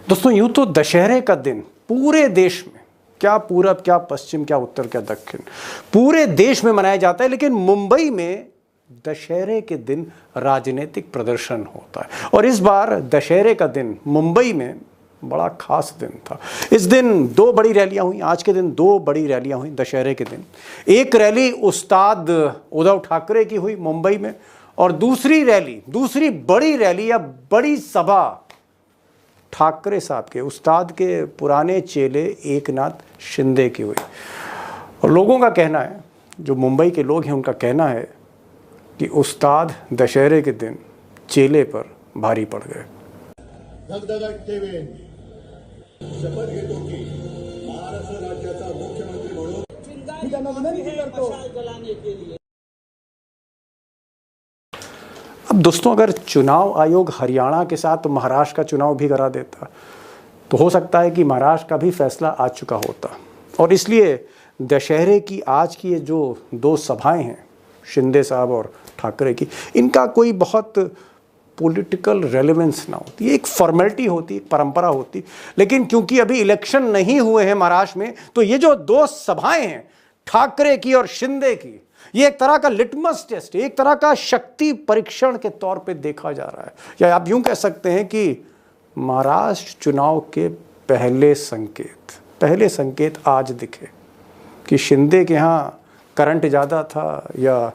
दोस्तों यूं तो दशहरे का दिन पूरे देश में, क्या पूरब क्या पश्चिम क्या उत्तर क्या दक्षिण, पूरे देश में मनाया जाता है, लेकिन मुंबई में दशहरे के दिन राजनीतिक प्रदर्शन होता है। और इस बार दशहरे का दिन मुंबई में बड़ा खास दिन था। इस दिन दो बड़ी रैलियां हुई, आज के दिन दो बड़ी रैलियां हुई दशहरे के दिन। एक रैली उस्ताद उद्धव ठाकरे की हुई मुंबई में, और दूसरी बड़ी रैली या बड़ी सभा ठाकरे साहब के, उस्ताद के पुराने चेले एकनाथ शिंदे की हुई। और लोगों का कहना है, जो मुंबई के लोग हैं उनका कहना है कि उस्ताद दशहरे के दिन चेले पर भारी पड़ गए। धगधगत ठेवेन, शपथ घेतो की महाराष्ट्र राज्याचा मुख्यमंत्री म्हणून मी त्यांना विनंती करतो। अब दोस्तों, अगर चुनाव आयोग हरियाणा के साथ महाराष्ट्र का चुनाव भी करा देता तो हो सकता है कि महाराष्ट्र का भी फैसला आ चुका होता। और इसलिए दशहरे की आज की ये जो दो सभाएं हैं, शिंदे साहब और ठाकरे की, इनका कोई बहुत पॉलिटिकल रेलेवेंस ना होती, एक फॉर्मेलिटी होती, एक परंपरा होती। लेकिन क्योंकि अभी इलेक्शन नहीं हुए हैं महाराष्ट्र में, तो ये जो दो सभाएं हैं ठाकरे की और शिंदे की, ये एक तरह का लिटमस टेस्ट, एक तरह का शक्ति परीक्षण के तौर पे देखा जा रहा है। या आप यूं कह सकते हैं कि महाराष्ट्र चुनाव के पहले संकेत आज दिखे कि शिंदे के यहाँ करंट ज़्यादा था या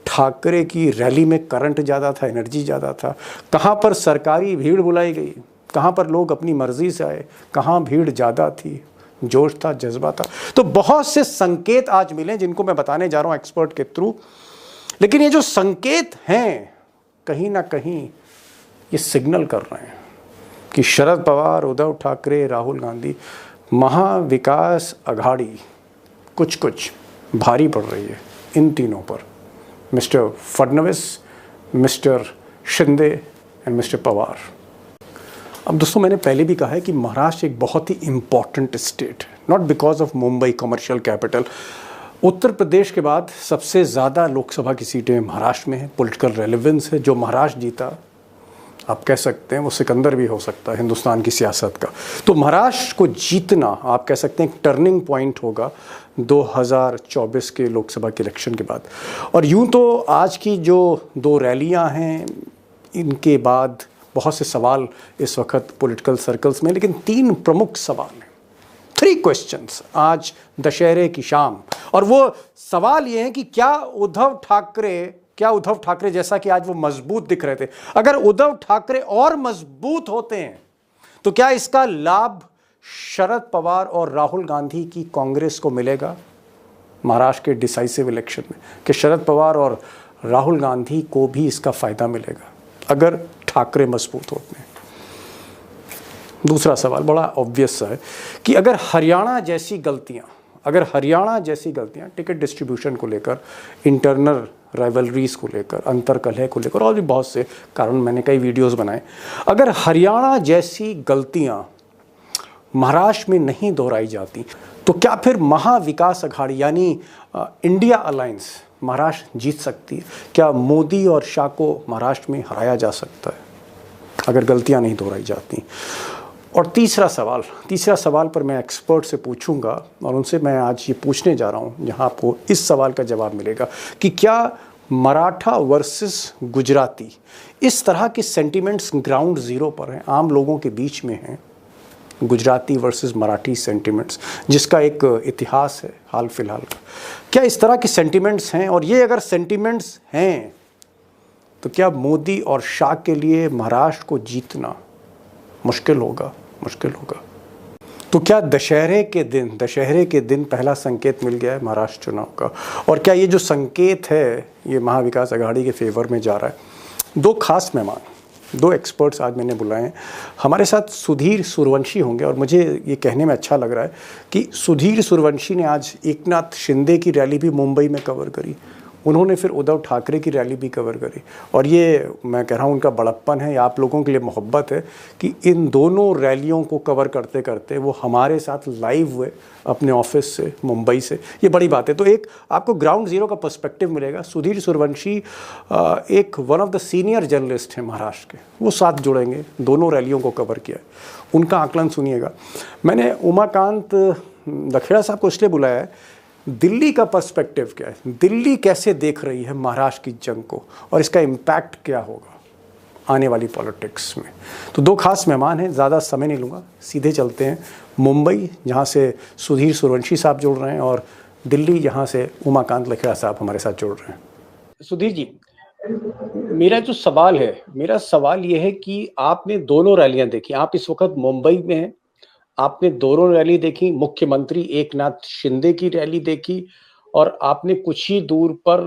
ठाकरे की रैली में करंट ज़्यादा था, एनर्जी ज़्यादा था। कहाँ पर सरकारी भीड़ बुलाई गई, कहाँ पर लोग अपनी मर्जी से आए, कहाँ भीड़ ज़्यादा थी, जोश था, जज्बा था। तो बहुत से संकेत आज मिले जिनको मैं बताने जा रहा हूँ एक्सपर्ट के थ्रू। लेकिन ये जो संकेत हैं, कहीं ना कहीं ये सिग्नल कर रहे हैं कि शरद पवार, उद्धव ठाकरे, राहुल गांधी, महाविकास अघाड़ी कुछ भारी पड़ रही है इन तीनों पर, mister Fadnavis, mister Shinde and mister Pawar. अब दोस्तों, मैंने पहले भी कहा है कि महाराष्ट्र एक बहुत ही इंपॉर्टेंट स्टेट है, not because of Mumbai commercial capital. Uttar Pradesh के बाद सबसे ज़्यादा लोकसभा की सीटें महाराष्ट्र में हैं, पॉलिटिकल रेलेवेंस है। जो महाराष्ट्र जीता, आप कह सकते हैं वो सिकंदर भी हो सकता है हिंदुस्तान की सियासत का। तो महाराष्ट्र को जीतना, आप कह सकते हैं, एक टर्निंग पॉइंट होगा 2024 के लोकसभा के इलेक्शन के बाद। और यूं तो आज की जो दो रैलियां हैं, इनके बाद बहुत से सवाल इस वक्त पॉलिटिकल सर्कल्स में, लेकिन तीन प्रमुख सवाल हैं, 3 क्वेश्चंस आज दशहरे की शाम। और वो सवाल ये है कि क्या उद्धव ठाकरे जैसा कि आज वो मजबूत दिख रहे थे, अगर उद्धव ठाकरे और मजबूत होते हैं तो क्या इसका लाभ शरद पवार और राहुल गांधी की कांग्रेस को मिलेगा महाराष्ट्र के डिसाइसिव इलेक्शन में? कि शरद पवार और राहुल गांधी को भी इसका फायदा मिलेगा अगर ठाकरे मजबूत होते हैं? दूसरा सवाल बड़ा ऑब्वियस है कि अगर हरियाणा जैसी गलतियां टिकट डिस्ट्रीब्यूशन को लेकर, इंटरनल राइवलरीज को लेकर, अंतर कलह को लेकर, और भी बहुत से कारण, मैंने कई वीडियोस बनाए, अगर हरियाणा जैसी गलतियां महाराष्ट्र में नहीं दोहराई जाती तो क्या फिर महाविकास अघाड़ी यानी इंडिया अलायंस महाराष्ट्र जीत सकती है? क्या मोदी और शाह को महाराष्ट्र में हराया जा सकता है अगर गलतियां नहीं दोहराई जाती? और तीसरा सवाल पर मैं एक्सपर्ट से पूछूंगा, और उनसे मैं आज ये पूछने जा रहा हूँ, जहाँ आपको इस सवाल का जवाब मिलेगा कि क्या मराठा वर्सेस गुजराती, इस तरह के सेंटिमेंट्स ग्राउंड ज़ीरो पर हैं, आम लोगों के बीच में हैं, गुजराती वर्सेस मराठी सेंटिमेंट्स, जिसका एक इतिहास है हाल फिलहाल का। क्या इस तरह के सेंटिमेंट्स हैं? और ये अगर सेंटिमेंट्स हैं तो क्या मोदी और शाह के लिए महाराष्ट्र को जीतना मुश्किल होगा? तो क्या दशहरे के दिन पहला संकेत मिल गया है महाराष्ट्र चुनाव का? और क्या ये जो संकेत है ये महाविकास अघाड़ी के फेवर में जा रहा है? दो खास मेहमान, दो एक्सपर्ट्स आज मैंने बुलाए हैं। हमारे साथ सुधीर सूर्यवंशी होंगे, और मुझे ये कहने में अच्छा लग रहा है कि सुधीर सूर्यवंशी ने आज एकनाथ शिंदे की रैली भी मुंबई में कवर करी, उन्होंने फिर उद्धव ठाकरे की रैली भी कवर करी। और ये मैं कह रहा हूँ उनका बड़प्पन है, या आप लोगों के लिए मोहब्बत है कि इन दोनों रैलियों को कवर करते करते वो हमारे साथ लाइव हुए अपने ऑफिस से, मुंबई से। ये बड़ी बात है। तो एक आपको ग्राउंड ज़ीरो का पर्सपेक्टिव मिलेगा। सुधीर सूर्यवंशी एक one of the senior journalist हैं महाराष्ट्र के, वो साथ जुड़ेंगे, दोनों रैलियों को कवर किया है, उनका आकलन सुनिएगा। मैंने उमाकांत लखेड़ा साहब को इसलिए बुलाया है, दिल्ली का पर्सपेक्टिव क्या है, दिल्ली कैसे देख रही है महाराष्ट्र की जंग को और इसका इम्पैक्ट क्या होगा आने वाली पॉलिटिक्स में। तो दो खास मेहमान हैं, ज़्यादा समय नहीं लूँगा, सीधे चलते हैं मुंबई, जहाँ से सुधीर सूर्यवंशी साहब जुड़ रहे हैं, और दिल्ली, जहाँ से उमाकांत लखेड़ा साहब हमारे साथ जुड़ रहे हैं। सुधीर जी, मेरा जो सवाल है, मेरा सवाल ये है कि आपने दोनों रैलियां देखी, आप इस वक्त मुंबई में हैं, आपने दोनों रैली देखी, मुख्यमंत्री एकनाथ शिंदे की रैली देखी, और आपने कुछ ही दूर पर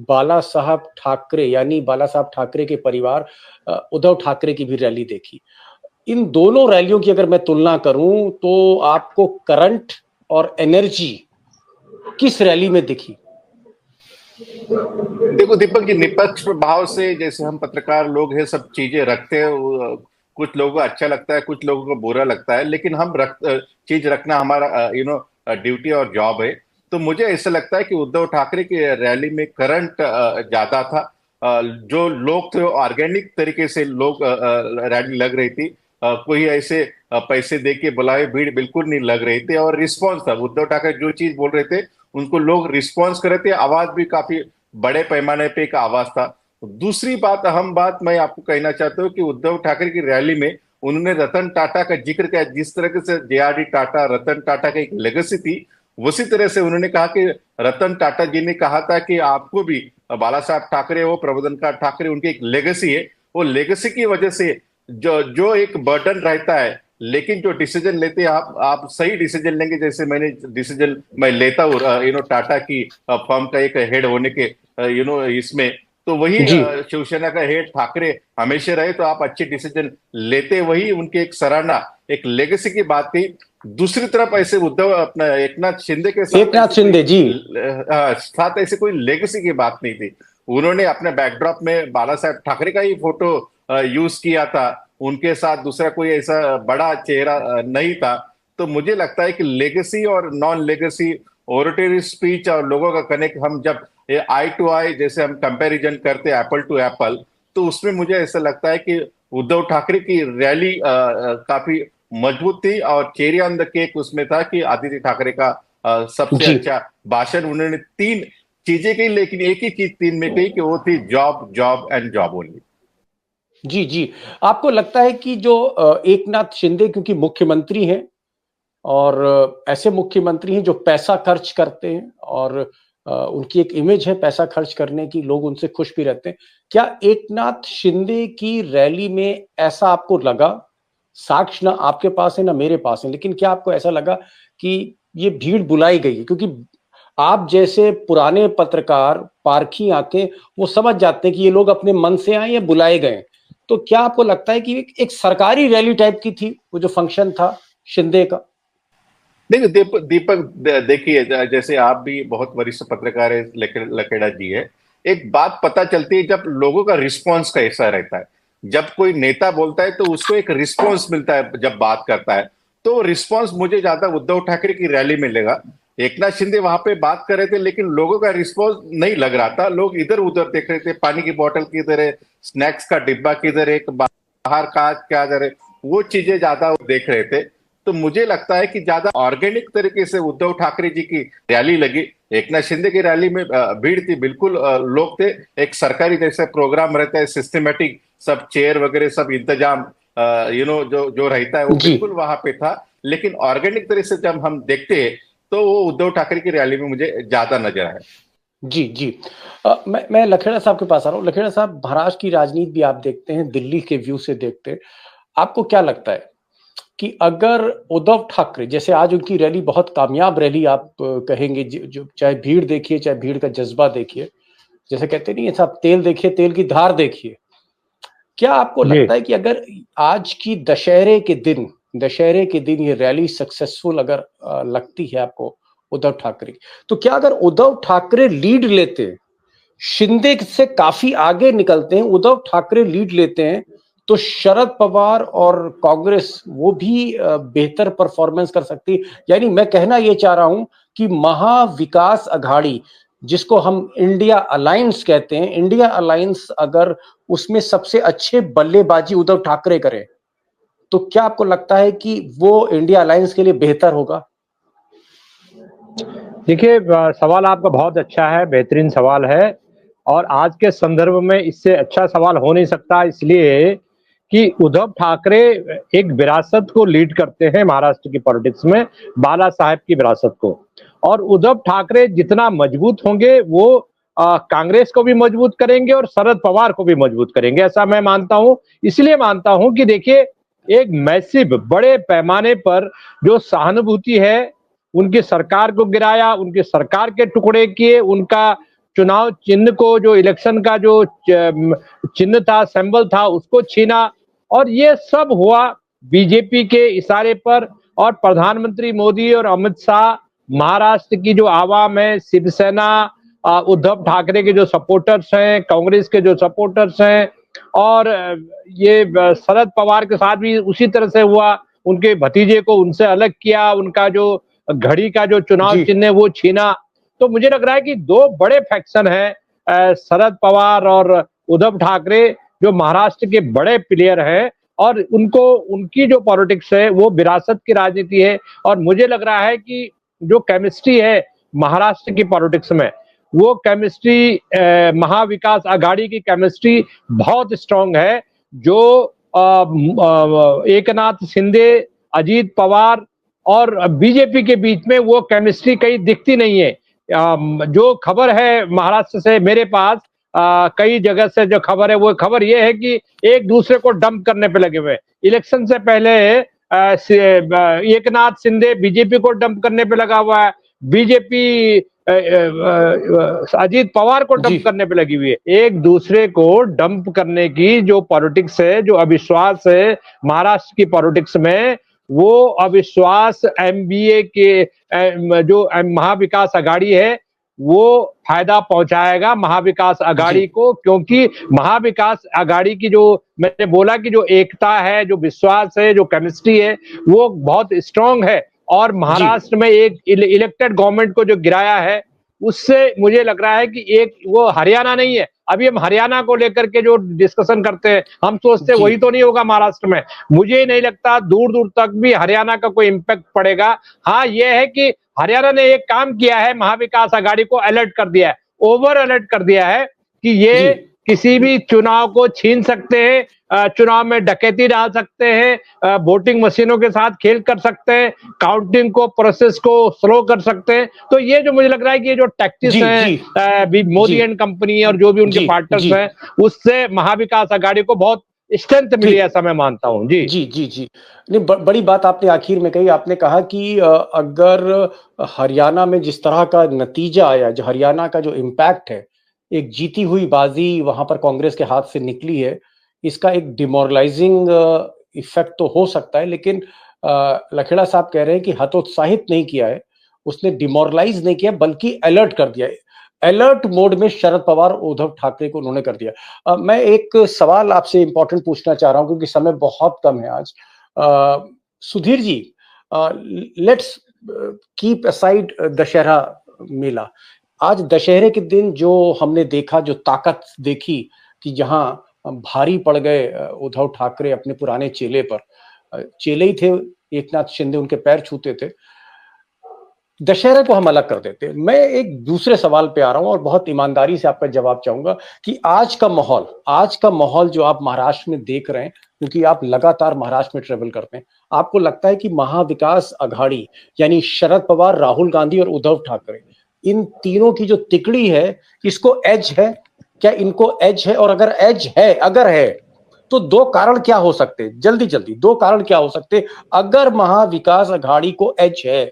बाला साहब ठाकरे, यानी बाला साहब ठाकरे के परिवार उद्धव ठाकरे की भी रैली देखी। इन दोनों रैलियों की अगर मैं तुलना करूं तो आपको करंट और एनर्जी किस रैली में दिखी? देखो दीपक जी, निष्पक्ष भाव से जैसे हम पत्रकार लोग हैं सब चीजें रखते हैं, कुछ लोगों को अच्छा लगता है, कुछ लोगों को बुरा लगता है, लेकिन हम चीज रखना हमारा ड्यूटी और जॉब है। तो मुझे ऐसा लगता है कि उद्धव ठाकरे की रैली में करंट ज्यादा था। जो लोग थे ऑर्गेनिक तरीके से लोग रैली लग रही थी, कोई ऐसे पैसे दे के बुलाए भीड़ बिल्कुल नहीं लग रही थी, और रिस्पॉन्स था। उद्धव ठाकरे जो चीज बोल रहे थे उनको लोग रिस्पॉन्स कर रहे थे, आवाज भी काफी बड़े पैमाने पे एक आवाज था। दूसरी बात, अहम बात मैं आपको कहना चाहता हूँ कि उद्धव ठाकरे की रैली में उन्होंने रतन टाटा का जिक्र किया। जिस तरह से जेआरडी टाटा, रतन टाटा का एक लेगेसी थी, उसी तरह से उन्होंने कहा कि रतन टाटा जी ने कहा था कि आपको भी बाला साहब ठाकरे हो, प्रबोधनकार ठाकरे, उनकी एक लेगेसी है। वो लेगेसी की वजह से जो एक बर्डन रहता है, लेकिन जो डिसीजन लेते हैं आप सही डिसीजन लेंगे। जैसे मैंने डिसीजन मैं लेता हूँ टाटा की फर्म का एक हेड होने के इसमें, तो वही शिवसेना का हेड ठाकरे हमेशा रहे, तो आप अच्छे डिसीजन लेते, वही उनके एक सराहना, एक लेगेसी की बात थी। दूसरी तरफ ऐसे उद्धव अपना एकनाथ शिंदे के साथ, एकनाथ शिंदे जी साथ ऐसे कोई लेगेसी की बात नहीं थी। उन्होंने अपने बैकड्रॉप में बाला साहब ठाकरे का ही फोटो यूज किया था, उनके साथ दूसरा कोई ऐसा बड़ा चेहरा नहीं था। तो मुझे लगता है कि लेगेसी और नॉन लेगेसी, ओरेटरी स्पीच और लोगों का कनेक्ट, हम जब आई टू आई जैसे हम कंपैरिजन करते हैं एप्पल टू एप्पल, तो उसमें मुझे ऐसा लगता है कि उद्धव ठाकरे की रैली काफी मजबूत थी, और चेरी ऑन द केक उसमें था कि आदित्य ठाकरे का सबसे अच्छा भाषण। उन्होंने तीन चीजें कही, लेकिन एक ही चीज तीन में कही कि वो थी job, job and job only. जी जी, आपको लगता है कि जो एकनाथ शिंदे क्योंकि मुख्यमंत्री हैं, और ऐसे मुख्यमंत्री हैं जो पैसा खर्च करते हैं, और उनकी एक इमेज है पैसा खर्च करने की, लोग उनसे खुश भी रहते हैं, क्या एकनाथ शिंदे की रैली में ऐसा आपको लगा? साक्ष्य ना आपके पास है ना मेरे पास है, लेकिन क्या आपको ऐसा लगा कि ये भीड़ बुलाई गई है? क्योंकि आप जैसे पुराने पत्रकार, पारखी आंखें, वो समझ जाते हैं कि ये लोग अपने मन से आए या बुलाए गए। तो क्या आपको लगता है कि एक सरकारी रैली टाइप की थी वो जो फंक्शन था शिंदे का? देखिए दीपक, देखिए जैसे आप भी बहुत वरिष्ठ पत्रकार है, लकेड़ा जी है, एक बात पता चलती है जब लोगों का रिस्पॉन्स कैसा रहता है। जब कोई नेता बोलता है तो उसको एक रिस्पॉन्स मिलता है जब बात करता है, तो रिस्पॉन्स मुझे ज्यादा उद्धव ठाकरे की रैली में लगा। एकनाथ शिंदे वहां पे बात कर रहे थे, लेकिन लोगों का रिस्पॉन्स नहीं लग रहा था। लोग इधर उधर देख रहे थे, पानी की बोतल किधर है, स्नैक्स का डिब्बा किधर है, बाहर का क्या कर रहे, वो चीजें ज्यादा देख रहे थे। तो मुझे लगता है कि ज्यादा ऑर्गेनिक तरीके से उद्धव ठाकरे जी की रैली लगी। एकनाथ शिंदे की रैली में भीड़ थी, बिल्कुल लोग थे, एक सरकारी जैसे प्रोग्राम रहता है, सिस्टमेटिक सब चेयर वगैरह सब इंतजाम जो जो रहता है वो बिल्कुल वहां पे था। लेकिन ऑर्गेनिक तरीके से जब हम देखते हैं तो वो उद्धव ठाकरे की रैली में मुझे ज्यादा नजर आया। जी जी, मैं लखेड़ा साहब के पास आ रहा हूँ। लखेड़ा साहब, महाराष्ट्र की राजनीति भी आप देखते हैं, दिल्ली के व्यू से देखते हैं, आपको क्या लगता है कि अगर उद्धव ठाकरे, जैसे आज उनकी रैली बहुत कामयाब रैली आप कहेंगे, जो चाहे भीड़ देखिए, चाहे भीड़ का जज्बा देखिए, जैसे कहते नहीं है साहब, तेल देखिए, तेल की धार देखिए, क्या आपको लगता है कि अगर आज की दशहरे के दिन ये रैली सक्सेसफुल अगर लगती है आपको, उद्धव ठाकरे। तो क्या अगर उद्धव ठाकरे लीड लेते हैं, शिंदे से काफी आगे निकलते हैं, उद्धव ठाकरे लीड लेते हैं, तो शरद पवार और कांग्रेस वो भी बेहतर परफॉर्मेंस कर सकती। यानी मैं कहना ये चाह रहा हूं कि महाविकास अघाड़ी, जिसको हम इंडिया अलायंस कहते हैं, इंडिया अलायंस अगर उसमें सबसे अच्छे बल्लेबाजी उद्धव ठाकरे करें, तो क्या आपको लगता है कि वो इंडिया अलायंस के लिए बेहतर होगा? देखिए, सवाल आपका बहुत अच्छा है, बेहतरीन सवाल है और आज के संदर्भ में इससे अच्छा सवाल हो नहीं सकता, इसलिए कि उद्धव ठाकरे एक विरासत को लीड करते हैं महाराष्ट्र की पॉलिटिक्स में, बाला साहेब की विरासत को। और उद्धव ठाकरे जितना मजबूत होंगे वो कांग्रेस को भी मजबूत करेंगे और शरद पवार को भी मजबूत करेंगे, ऐसा मैं मानता हूं। इसलिए मानता हूं कि देखिए, एक मैसिव बड़े पैमाने पर जो सहानुभूति है, उनकी सरकार को गिराया, उनकी सरकार के टुकड़े किए, उनका चुनाव चिन्ह को, जो इलेक्शन का जो चिन्ह था, सिंबल था, उसको छीना, और ये सब हुआ बीजेपी के इशारे पर। और प्रधानमंत्री मोदी और अमित शाह, महाराष्ट्र की जो आवाम है, शिवसेना, उद्धव ठाकरे के जो सपोर्टर्स हैं, कांग्रेस के जो सपोर्टर्स हैं, और ये शरद पवार के साथ भी उसी तरह से हुआ, उनके भतीजे को उनसे अलग किया, उनका जो घड़ी का जो चुनाव चिन्ह है वो छीना। तो मुझे लग रहा है कि दो बड़े फैक्शन हैं, शरद पवार और उद्धव ठाकरे, जो महाराष्ट्र के बड़े प्लेयर हैं, और उनको, उनकी जो पॉलिटिक्स है वो विरासत की राजनीति है। और मुझे लग रहा है कि जो केमिस्ट्री है महाराष्ट्र की पॉलिटिक्स में, वो केमिस्ट्री, महाविकास आघाड़ी की केमिस्ट्री बहुत स्ट्रांग है। जो एकनाथ शिंदे, अजीत पवार और बीजेपी के बीच में वो केमिस्ट्री कहीं दिखती नहीं है। जो खबर है महाराष्ट्र से मेरे पास, कई जगह से जो खबर है, वो खबर ये है कि एक दूसरे को डंप करने पे लगे हुए। इलेक्शन से पहले एकनाथ शिंदे बीजेपी को डंप करने पे लगा हुआ है, बीजेपी अजीत पवार को डंप करने पे लगी हुई है। एक दूसरे को डंप करने की जो पॉलिटिक्स है, जो अविश्वास है महाराष्ट्र की पॉलिटिक्स में, वो अविश्वास एमबीए के जो महाविकास आघाड़ी है वो फायदा पहुंचाएगा महाविकास आघाड़ी को, क्योंकि महाविकास आघाड़ी की जो मैंने बोला कि जो एकता है, जो विश्वास है, जो केमिस्ट्री है, वो बहुत स्ट्रांग है। और महाराष्ट्र में एक इलेक्टेड गवर्नमेंट को जो गिराया है, उससे मुझे लग रहा है कि एक वो हरियाणा नहीं है। अभी हम हरियाणा को लेकर के जो डिस्कशन करते हैं, हम सोचते हैं वही तो नहीं होगा महाराष्ट्र में। मुझे नहीं लगता दूर दूर तक भी हरियाणा का कोई इम्पैक्ट पड़ेगा। हाँ, ये है कि हरियाणा ने एक काम किया है, महाविकास आघाड़ी को अलर्ट कर दिया है, ओवर अलर्ट कर दिया है कि ये किसी भी चुनाव को छीन सकते हैं, चुनाव में डकैती डाल सकते हैं, वोटिंग मशीनों के साथ खेल कर सकते हैं, काउंटिंग को, प्रोसेस को स्लो कर सकते हैं। तो ये जो मुझे लग रहा है कि ये जो टैक्टिक्स है मोदी एंड कंपनी और जो भी उनके पार्टनर्स हैं, उससे महाविकास आघाड़ी को बहुत स्ट्रेंथ मिली, ऐसा मैं मानता हूं। जी जी जी जी नहीं, बड़ी बात आपने आखिर में कही। आपने कहा कि अगर हरियाणा में जिस तरह का नतीजा आया, जो हरियाणा का जो इम्पैक्ट है, एक जीती हुई बाजी वहां पर कांग्रेस के हाथ से निकली है, इसका एक डिमोरलाइजिंग इफेक्ट तो हो सकता है। लेकिन लखेड़ा साहब कह रहे हैं कि हतोत्साहित नहीं किया है, उसने डिमोरलाइज नहीं किया, बल्कि अलर्ट कर दिया है। अलर्ट मोड में शरद पवार और उद्धव ठाकरे को उन्होंने कर दिया। मैं एक सवाल आपसे इंपॉर्टेंट पूछना चाह रहा हूं, क्योंकि समय बहुत कम है आज। Sudhir ji, let's keep aside Dussehra मेला। आज दशहरे के दिन जो हमने देखा, जो ताकत देखी कि जहां भारी पड़ गए उद्धव ठाकरे अपने पुराने चेले पर, चेले ही थे, एकनाथ शिंदे उनके पैर छूते थे। दशहरे को हम अलग कर देते हैं। मैं एक दूसरे सवाल पे आ रहा हूं और बहुत ईमानदारी से आपका जवाब चाहूंगा कि आज का माहौल जो आप महाराष्ट्र में देख रहे हैं, क्योंकि आप लगातार महाराष्ट्र में ट्रेवल करते हैं, आपको लगता है कि महाविकास आघाड़ी यानी शरद पवार, राहुल गांधी और उद्धव ठाकरे, इन तीनों की जो तिकड़ी है, इसको एज है? क्या इनको एज है? और अगर एज है, अगर है, तो दो कारण क्या हो सकते? जल्दी जल्दी दो कारण क्या हो सकते अगर महाविकास आघाड़ी को एज है?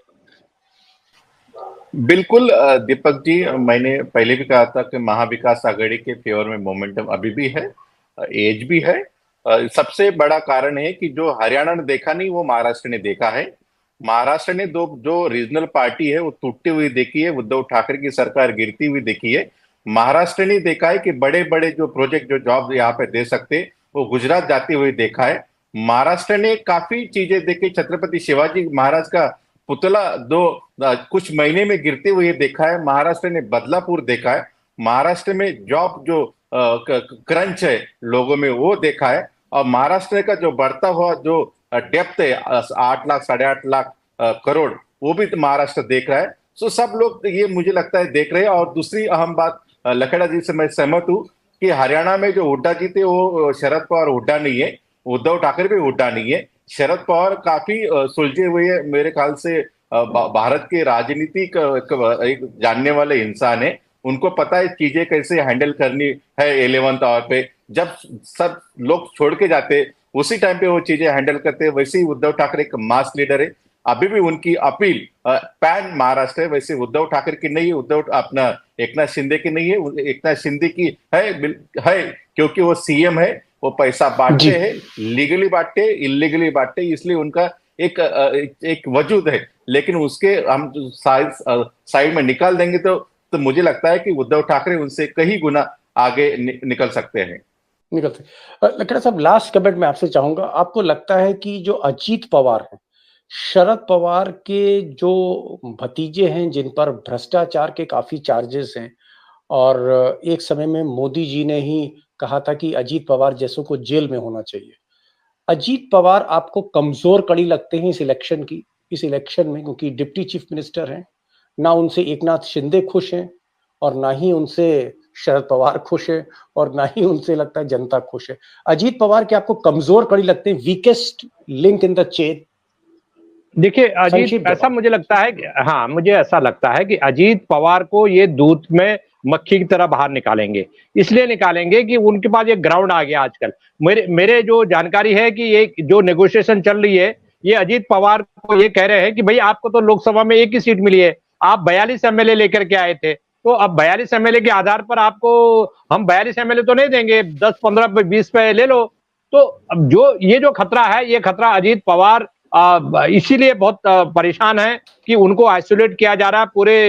बिल्कुल दीपक जी, मैंने पहले भी कहा था कि महाविकास आघाड़ी के फेवर में मोमेंटम अभी भी है, एज भी है। सबसे बड़ा कारण है कि जो हरियाणा ने देखा नहीं वो महाराष्ट्र ने देखा है। महाराष्ट्र ने दो जो रीजनल पार्टी है वो टूटती हुई देखी है, उद्धव ठाकरे की सरकार गिरती हुई देखी है। महाराष्ट्र ने देखा है कि बड़े बड़े जो प्रोजेक्ट जो जॉब यहाँ पे दे सकते वो गुजरात जाती हुई देखा है। महाराष्ट्र ने काफी चीजें देखी, छत्रपति शिवाजी महाराज का पुतला कुछ महीने में गिरते हुए देखा है। महाराष्ट्र ने बदलापुर देखा है। महाराष्ट्र में जॉब जो क्रंच है लोगों में वो देखा है। और महाराष्ट्र का जो बढ़ता हुआ जो डेप्थ है 8 लाख 8.5 लाख करोड़, वो भी तो महाराष्ट्र देख रहा है। सो सब लोग ये मुझे लगता है देख रहे हैं। और दूसरी अहम बात, लखेड़ा जी से मैं सहमत हूँ कि हरियाणा में जो हुड्डा जीते वो शरद पवार हुड्डा नहीं है, उद्धव ठाकरे भी हुड्डा नहीं है। शरद पवार काफी सुलझे हुए है, मेरे ख्याल से भारत के राजनीति का एक जानने वाले इंसान है। उनको पता है चीजें कैसे हैंडल करनी है 11th आवर पे, जब सब लोग छोड़ के जाते उसी टाइम पे वो चीजें हैंडल करते हैं। वैसे ही उद्धव ठाकरे एक मास लीडर है। अभी भी उनकी अपील पैन महाराष्ट्र है, वैसे उद्धव ठाकरे की नहीं है, उद्धव अपना एकनाथ शिंदे की नहीं है। एकनाथ शिंदे की है क्योंकि वो सीएम है, वो पैसा बांटते हैं, लीगली बांटते, इलीगली बांटते, इसलिए उनका एक वजूद है। लेकिन उसके हम साइड में निकाल देंगे तो मुझे लगता है कि उद्धव ठाकरे उनसे कहीं गुना आगे निकल सकते हैं। लखेड़ा साहब, लास्ट कमेंट मैं आपसे चाहूंगा, आपको लगता है कि जो अजीत पवार है, शरद पवार के जो भतीजे हैं जिन पर भ्रष्टाचार के काफी चार्जेस हैं, और एक समय में मोदी जी ने ही कहा था कि अजीत पवार जैसों को जेल में होना चाहिए, अजीत पवार आपको कमजोर कड़ी लगते हैं इस इलेक्शन में, क्योंकि डिप्टी चीफ मिनिस्टर हैं, ना उनसे एकनाथ शिंदे खुश हैं और ना ही उनसे शरद पवार खुश है और ना ही उनसे लगता है जनता खुश है। अजीत पवार के आपको कमजोर कड़ी लगते हैं, weakest link in the chain? देखिए अजीत, ऐसा मुझे लगता है, हाँ मुझे ऐसा लगता है कि अजीत पवार को ये दूध में मक्खी की तरह बाहर निकालेंगे। इसलिए निकालेंगे कि उनके पास एक ग्राउंड आ गया आजकल। मेरे जो जानकारी है कि ये जो नेगोशिएशन चल रही है, ये अजीत पवार को ये कह रहे हैं कि भाई आपको तो लोकसभा में एक ही सीट मिली है, आप 42 एमएलए लेकर के आए थे, तो अब 42 एमएलए के आधार पर आपको हम 42 एमएलए तो नहीं देंगे, 10 15 पे 20 पे ले लो। तो अब ये जो खतरा है, ये खतरा अजीत पवार इसीलिए बहुत परेशान है कि उनको आइसोलेट किया जा रहा है,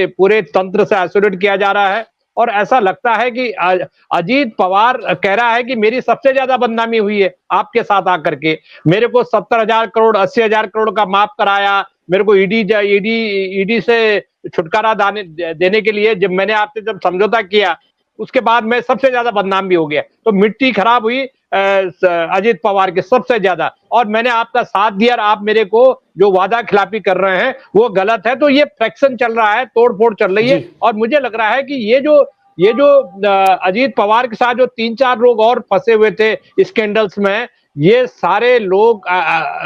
पूरे तंत्र से आइसोलेट किया जा रहा है। और ऐसा लगता है कि अजीत पवार कह रहा है कि मेरी सबसे ज्यादा बदनामी हुई है आपके साथ आकर के, मेरे को 70,000 करोड़ 80,000 करोड़ का माफ कराया, मेरे को ईडी से छुटकारा देने के लिए जब मैंने आपसे जब समझौता किया, उसके बाद मैं सबसे ज्यादा बदनाम भी हो गया। तो मिट्टी खराब हुई अजीत पवार के सबसे ज्यादा, और मैंने आपका साथ दिया और आप मेरे को जो वादा खिलाफी कर रहे हैं वो गलत है। तो ये फ्रैक्शन चल रहा है, तोड़फोड़ चल रही है। और मुझे लग रहा है कि ये जो अजीत पवार के साथ जो 3-4 लोग और फंसे हुए थे स्कैंडल्स में, ये सारे लोग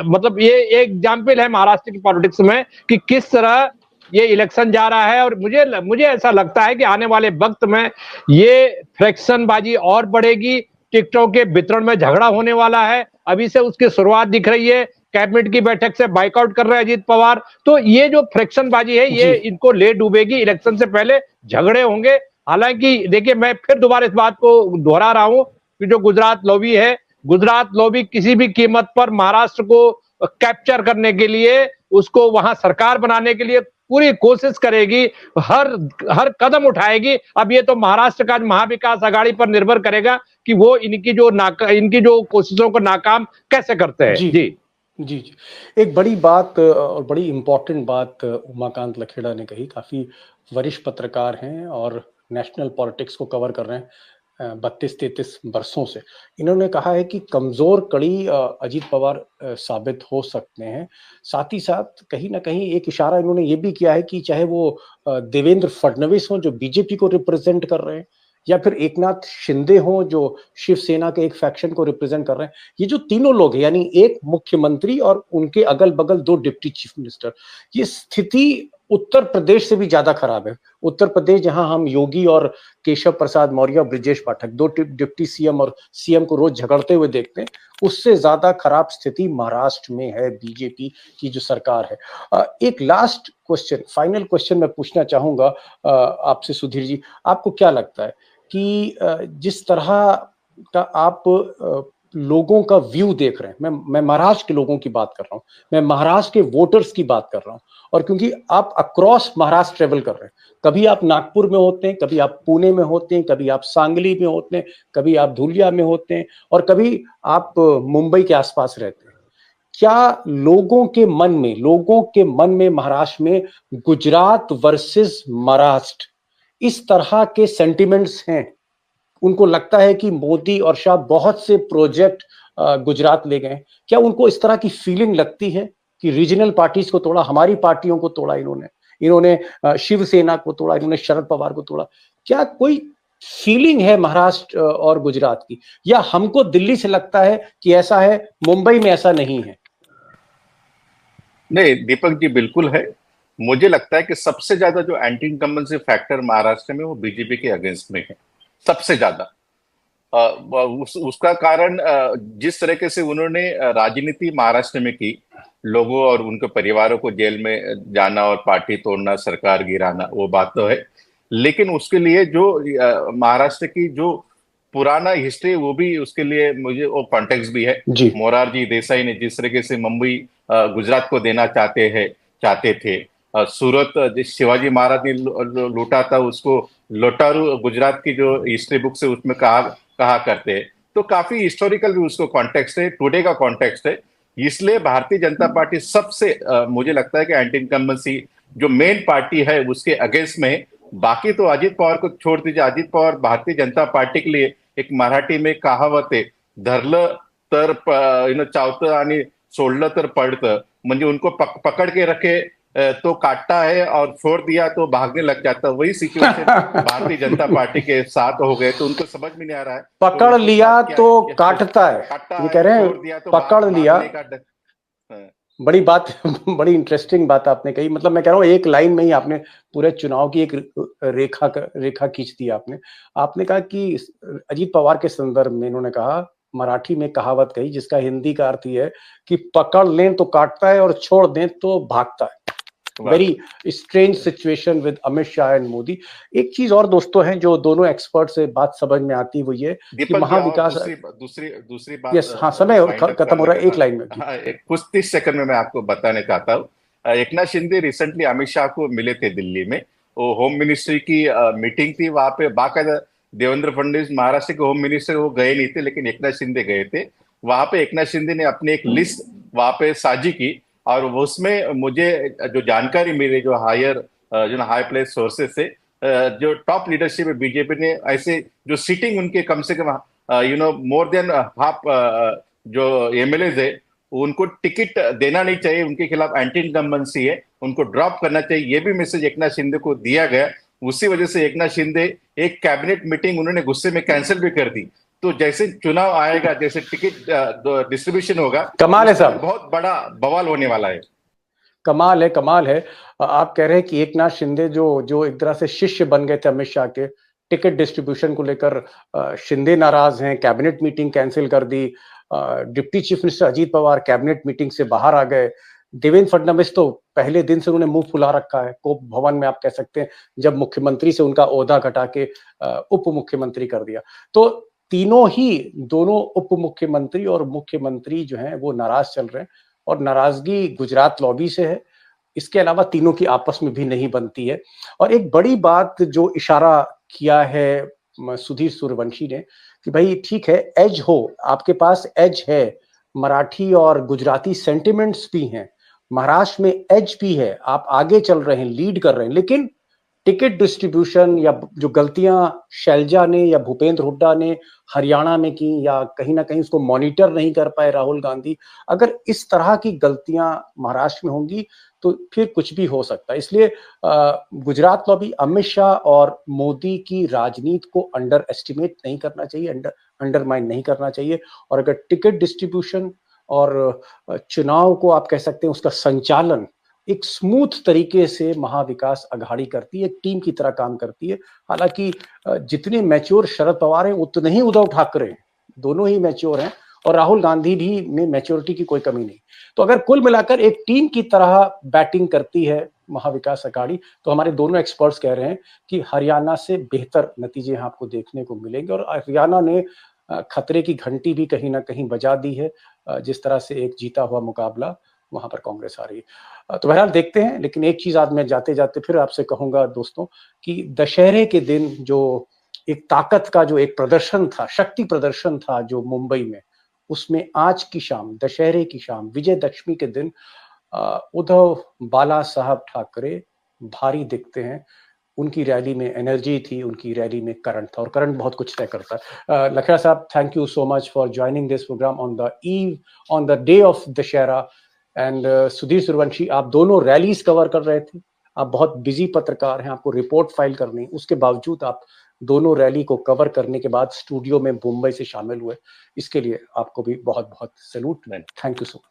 मतलब ये एक एग्जाम्पल है महाराष्ट्र की पॉलिटिक्स में कि किस तरह ये इलेक्शन जा रहा है। और मुझे ऐसा लगता है कि आने वाले वक्त में ये फ्रैक्शनबाजी और बढ़ेगी, टिकटों के वितरण में झगड़ा होने वाला है, अभी से उसकी शुरुआत दिख रही है। कैबिनेट की बैठक से बाइकआउट कर रहे हैं अजीत पवार। तो ये जो फ्रैक्शनबाजी है ये इनको ले डूबेगी, इलेक्शन से पहले झगड़े होंगे। हालांकि देखिए, मैं फिर दोबारा इस बात को दोहरा रहा हूं कि जो गुजरात लॉबी है, गुजरात लॉबी किसी भी कीमत पर महाराष्ट्र को कैप्चर करने के लिए, उसको वहां सरकार बनाने के लिए पूरी कोशिश करेगी, हर कदम उठाएगी। अब ये तो महाराष्ट्र का महाविकास आघाड़ी पर निर्भर करेगा कि वो इनकी जो कोशिशों को नाकाम कैसे करते हैं। जी। एक बड़ी बात और बड़ी इंपॉर्टेंट बात उमाकांत लखेड़ा ने कही, काफी वरिष्ठ पत्रकार हैं और नेशनल पॉलिटिक्स को कवर कर रहे हैं 32-33 वर्षों से। इन्होंने कहा है कि कमजोर कड़ी अजीत पवार साबित हो सकते हैं। साथ ही साथ कहीं ना कहीं एक इशारा इन्होंने ये भी किया है कि चाहे वो देवेंद्र फडणवीस हो जो बीजेपी को रिप्रेजेंट कर रहे हैं, या फिर एकनाथ शिंदे हो जो शिवसेना के एक फैक्शन को रिप्रेजेंट कर रहे हैं, ये जो तीनों लोग हैं, यानी एक मुख्यमंत्री और उनके अगल बगल 2 डिप्टी चीफ मिनिस्टर, ये स्थिति उत्तर प्रदेश से भी ज्यादा खराब है। उत्तर प्रदेश जहां हम योगी और केशव प्रसाद मौर्य और ब्रिजेश पाठक 2 डिप्टी सीएम और सीएम को रोज झगड़ते हुए देखते हैं, उससे ज्यादा खराब स्थिति महाराष्ट्र में है बीजेपी की जो सरकार है। एक लास्ट क्वेश्चन, फाइनल क्वेश्चन मैं पूछना चाहूंगा आपसे सुधीर जी, आपको क्या लगता है कि जिस तरह का आप लोगों का व्यू देख रहे हैं, मैं महाराष्ट्र के लोगों की बात कर रहा हूं, मैं महाराष्ट्र के वोटर्स की बात कर रहा हूं। और क्योंकि आप अक्रॉस महाराष्ट्र ट्रेवल कर रहे हैं, कभी आप नागपुर में होते हैं, कभी आप पुणे में होते हैं, कभी आप सांगली में होते हैं, कभी आप धुलिया में होते हैं, और कभी आप मुंबई के आसपास रहते हैं। क्या लोगों के मन में महाराष्ट्र में गुजरात वर्सेस महाराष्ट्र इस तरह के सेंटिमेंट्स हैं? उनको लगता है कि मोदी और शाह बहुत से प्रोजेक्ट गुजरात ले गए। क्या उनको इस तरह की फीलिंग लगती है कि रीजनल पार्टीज को तोड़ा, हमारी पार्टियों को तोड़ा इन्होंने शिवसेना को तोड़ा, इन्होंने शरद पवार को तोड़ा? क्या कोई फीलिंग है महाराष्ट्र और गुजरात की, या हमको दिल्ली से लगता है कि ऐसा है, मुंबई में ऐसा नहीं है? नहीं दीपक जी, बिल्कुल है। मुझे लगता है कि सबसे ज्यादा जो एंटी इनकम्बेंसी फैक्टर महाराष्ट्र में वो बीजेपी के अगेंस्ट में है, सबसे ज्यादा। उसका कारण जिस तरीके से उन्होंने राजनीति महाराष्ट्र में की, लोगों और उनके परिवारों को जेल में जाना और पार्टी तोड़ना, सरकार गिराना, वो बात तो है। लेकिन उसके लिए जो महाराष्ट्र की जो पुराना हिस्ट्री, वो भी उसके लिए मुझे वो कॉन्टेक्स्ट भी है। जी। मोरारजी देसाई ने जिस तरीके से मुंबई गुजरात को देना चाहते थे, सूरत जिस शिवाजी महाराज ने लूटा था, उसको लोटारू गुजरात की जो हिस्ट्री बुक से उसमें कहा करते हैं। तो काफी हिस्टोरिकल भी उसको कॉन्टेक्स्ट है, टुडे का कॉन्टेक्स्ट है। इसलिए भारतीय जनता पार्टी सबसे मुझे लगता है कि एंटी इनकम्बेंसी जो मेन पार्टी है उसके अगेंस्ट में। बाकी तो अजित पवार को छोड़ दीजिए। अजित पवार भारतीय जनता पार्टी के लिए एक मराठी में कहावत है, धरलं तर चावतं आणि सोडलं तर पडतं, म्हणजे उनको पकड़ के रखे तो काटता है और छोड़ दिया तो भागने लग जाता। वही सिचुएशन भारतीय जनता पार्टी के साथ हो गए। तो उनको समझ में नहीं आ रहा है, पकड़ लिया तो काटता है, ये कह रहे हैं, पकड़ लिया। बड़ी बात बड़ी इंटरेस्टिंग बात आपने कही। मतलब मैं कह रहा हूँ, एक लाइन में ही आपने पूरे चुनाव की एक रेखा खींच दी। आपने कहा कि अजीत पवार के संदर्भ में इन्होंने कहा, मराठी में कहावत कही, जिसका हिंदी का अर्थ यह है कि पकड़ लें तो काटता है और छोड़ दें तो भागता है। Very strange situation with Amit Shah and Modi. एक चीज और दोस्तों है जो दोनों एक्सपर्ट से बात समझ में आती, वो ये कि महाविकास, दूसरी बात, यस हाँ, समय खत्म हो रहा है, एक लाइन में कुछ 30 सेकंड में मैं आपको बताने चाहता हूँ। एकनाथ शिंदे रिसेंटली अमित शाह को मिले थे दिल्ली में। वो होम मिनिस्ट्री की मीटिंग थी, वहां पे बाकायदा देवेंद्र फडणवीस महाराष्ट्र के होम मिनिस्टर वो गए नहीं थे, लेकिन एकनाथ शिंदे गए थे। वहां पे एकनाथ शिंदे ने अपनी एक लिस्ट वहां पे साझी की, और उसमें मुझे जो जानकारी मिली, जो हाई प्लेस सोर्सेस से, जो टॉप लीडरशिप है बीजेपी ने, ऐसे जो सीटिंग उनके कम से कम मोर देन हाफ जो एमएलए है, उनको टिकट देना नहीं चाहिए, उनके खिलाफ एंटी इनकम्बेंसी है, उनको ड्रॉप करना चाहिए। ये भी मैसेज एकनाथ शिंदे को दिया गया। उसी वजह से एकनाथ शिंदे एक कैबिनेट मीटिंग उन्होंने गुस्से में कैंसिल भी कर दी। तो जैसे चुनाव आएगा, जैसे टिकट डिस्ट्रीब्यूशन होगा, कमाल है साहब, बहुत बड़ा बवाल होने वाला है। कमाल है। आप कह रहे हैं कि एकनाथ शिंदे जो एक तरह से शिष्य बन गए थे अमित शाह के, टिकट डिस्ट्रीब्यूशन को लेकर शिंदे नाराज हैं, कैबिनेट मीटिंग कैंसिल कर दी, deputy chief minister Ajit Pawar cabinet meeting से बाहर आ गए, देवेंद्र फडणवीस तो पहले दिन से उन्होंने मुंह फुला रखा है, कोप भवन में आप कह सकते हैं, जब मुख्यमंत्री से उनका ओहदा घटा के उप मुख्यमंत्री कर दिया। तो दोनों उप मुख्यमंत्री और मुख्यमंत्री जो हैं वो नाराज चल रहे हैं, और नाराजगी गुजरात लॉबी से है। इसके अलावा तीनों की आपस में भी नहीं बनती है। और एक बड़ी बात जो इशारा किया है सुधीर सूर्यवंशी ने कि भाई ठीक है, एज हो, आपके पास एज है, मराठी और गुजराती सेंटिमेंट्स भी हैं, महाराष्ट्र में एज भी है, आप आगे चल रहे हैं, लीड कर रहे हैं, लेकिन टिकट डिस्ट्रीब्यूशन या जो गलतियां शैलजा ने या भूपेंद्र हुड्डा ने हरियाणा में की, या कहीं ना कहीं उसको मॉनिटर नहीं कर पाए राहुल गांधी, अगर इस तरह की गलतियां महाराष्ट्र में होंगी तो फिर कुछ भी हो सकता है। इसलिए गुजरात लॉबी अमित शाह और मोदी की राजनीति को अंडर एस्टिमेट नहीं करना चाहिए, अंडरमाइन नहीं करना चाहिए। और अगर टिकट डिस्ट्रीब्यूशन और चुनाव को आप कह सकते हैं उसका संचालन एक स्मूथ तरीके से महाविकास अघाड़ी करती है, एक टीम की तरह काम करती है। हालांकि जितने मैच्योर शरद पवार हैं उतने ही उद्धव ठाकरे हैं, दोनों ही मैच्योर हैं, और राहुल गांधी भी में मैच्योरिटी की कोई कमी नहीं। तो अगर कुल मिलाकर एक टीम की तरह बैटिंग करती है महाविकास अघाड़ी, तो हमारे दोनों एक्सपर्ट्स कह रहे हैं कि हरियाणा से बेहतर नतीजे आपको देखने को मिलेंगे। और हरियाणा ने खतरे की घंटी भी कहीं ना कहीं बजा दी है। जिस तरह से एक जीता हुआ मुकाबला वहां पर कांग्रेस आ रही है। तो बहरहाल देखते हैं, लेकिन एक चीज आज मैं जाते जाते फिर आपसे कहूंगा दोस्तों कि दशहरे के दिन जो एक ताकत का जो एक प्रदर्शन था, शक्ति प्रदर्शन था जो मुंबई में, उसमें आज की शाम, दशहरे की शाम, विजयदशमी के दिन उद्धव बाला साहब ठाकरे भारी दिखते हैं। उनकी रैली में एनर्जी थी, उनकी रैली में करंट था, और करंट बहुत कुछ तय करता है। लखेड़ा साहब, thank you so much for joining this programme on the day of Dussehra. And Sudhir Suryavanshi, आप दोनों रैलीज कवर कर रहे थे, आप बहुत बिजी पत्रकार हैं, आपको रिपोर्ट फाइल करनी, उसके बावजूद आप दोनों रैली को कवर करने के बाद स्टूडियो में मुंबई से शामिल हुए, इसके लिए आपको भी बहुत बहुत salute. Thank you so much.